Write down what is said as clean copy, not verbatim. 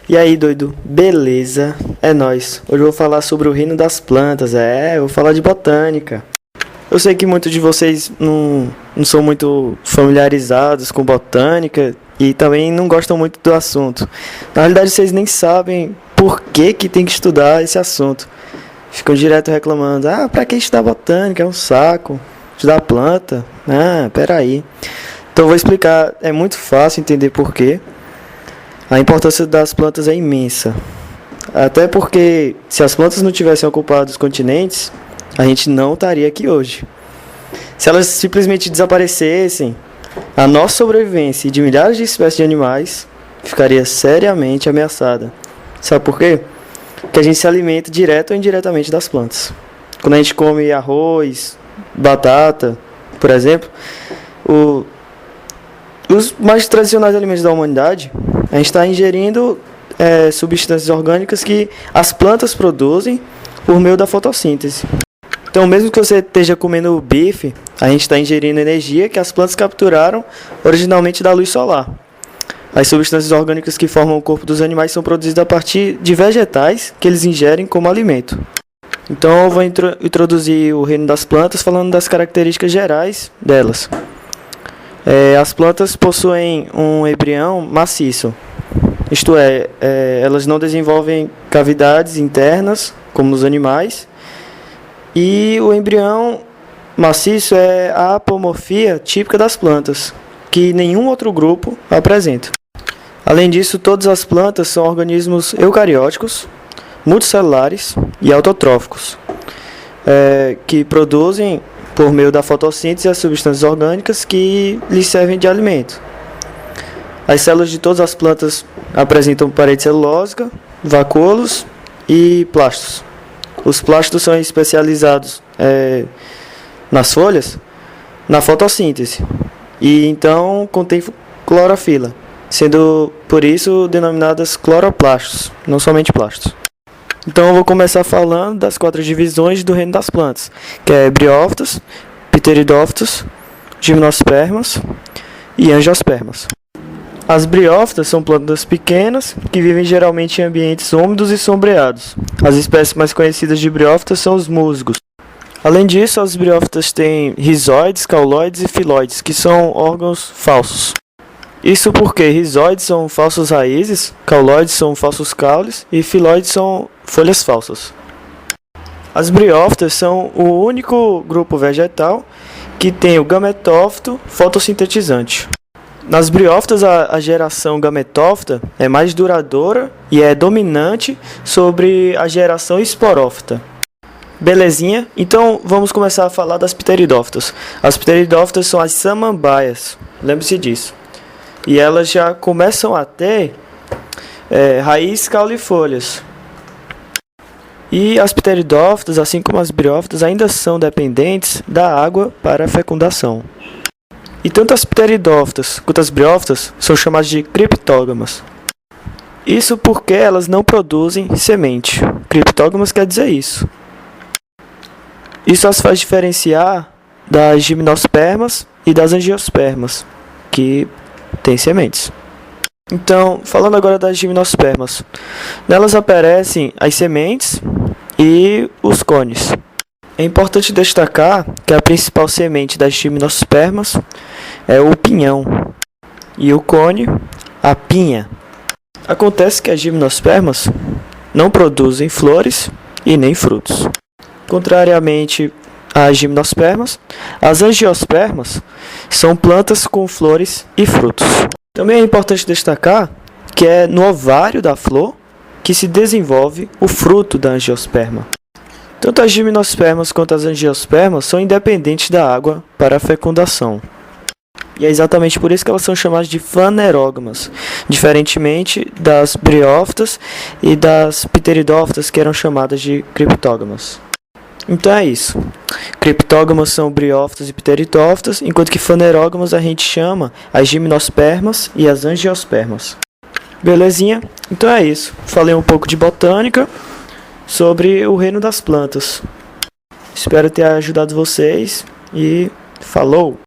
E aí, doido? Beleza? É nóis. Hoje eu vou falar sobre o reino das plantas. Eu vou falar de botânica. Eu sei que muitos de vocês não são muito familiarizados com botânica e também não gostam muito do assunto. Na realidade, vocês nem sabem por que tem que estudar esse assunto. Ficam direto reclamando: pra que estudar botânica? É um saco. Estudar planta? Peraí. Então eu vou explicar. É muito fácil entender por quê. A importância das plantas é imensa. Até porque, se as plantas não tivessem ocupado os continentes, a gente não estaria aqui hoje. Se elas simplesmente desaparecessem, a nossa sobrevivência e de milhares de espécies de animais ficaria seriamente ameaçada. Sabe por quê? Porque a gente se alimenta direto ou indiretamente das plantas. Quando a gente come arroz, batata, por exemplo, os mais tradicionais alimentos da humanidade, a gente está ingerindo substâncias orgânicas que as plantas produzem por meio da fotossíntese. Então, mesmo que você esteja comendo bife, a gente está ingerindo energia que as plantas capturaram originalmente da luz solar. As substâncias orgânicas que formam o corpo dos animais são produzidas a partir de vegetais que eles ingerem como alimento. Então, eu vou introduzir o reino das plantas falando das características gerais delas. As plantas possuem um embrião maciço, isto é, elas não desenvolvem cavidades internas, como nos animais, e o embrião maciço é a apomorfia típica das plantas, que nenhum outro grupo apresenta. Além disso, todas as plantas são organismos eucarióticos, multicelulares e autotróficos, que produzem por meio da fotossíntese as substâncias orgânicas que lhes servem de alimento. As células de todas as plantas apresentam parede celulósica, vacúolos e plastos. Os plastos são especializados nas folhas, na fotossíntese, e então contém clorofila, sendo por isso denominadas cloroplastos, não somente plastos. Então eu vou começar falando das 4 divisões do reino das plantas, que é briófitas, pteridófitas, gimnospermas e angiospermas. As briófitas são plantas pequenas que vivem geralmente em ambientes úmidos e sombreados. As espécies mais conhecidas de briófitas são os musgos. Além disso, as briófitas têm rizóides, cauloides e filóides, que são órgãos falsos. Isso porque rizóides são falsos raízes, cauloides são falsos caules e filóides são folhas falsas. As briófitas são o único grupo vegetal que tem o gametófito fotossintetizante. Nas briófitas, a geração gametófita é mais duradoura e é dominante sobre a geração esporófita. Belezinha? Então vamos começar a falar das pteridófitas. As pteridófitas são as samambaias, lembre-se disso. E elas já começam a ter raiz, caule e folhas. E as pteridófitas, assim como as briófitas, ainda são dependentes da água para a fecundação. E tanto as pteridófitas quanto as briófitas são chamadas de criptógamas. Isso porque elas não produzem semente. Criptógamas quer dizer isso. Isso as faz diferenciar das gimnospermas e das angiospermas, que têm sementes. Então, falando agora das gimnospermas, nelas aparecem as sementes e os cones. É importante destacar que a principal semente das gimnospermas é o pinhão e o cone, a pinha. Acontece que as gimnospermas não produzem flores e nem frutos. Contrariamente às gimnospermas, as angiospermas são plantas com flores e frutos. Também é importante destacar que é no ovário da flor que se desenvolve o fruto da angiosperma. Tanto as gimnospermas quanto as angiospermas são independentes da água para a fecundação. E é exatamente por isso que elas são chamadas de fanerógamas, diferentemente das briófitas e das pteridófitas, que eram chamadas de criptógamas. Então é isso. Criptógamas são briófitas e pteridófitas, enquanto que fanerógamas a gente chama as gimnospermas e as angiospermas. Belezinha? Então é isso. Falei um pouco de botânica sobre o reino das plantas. Espero ter ajudado vocês e falou!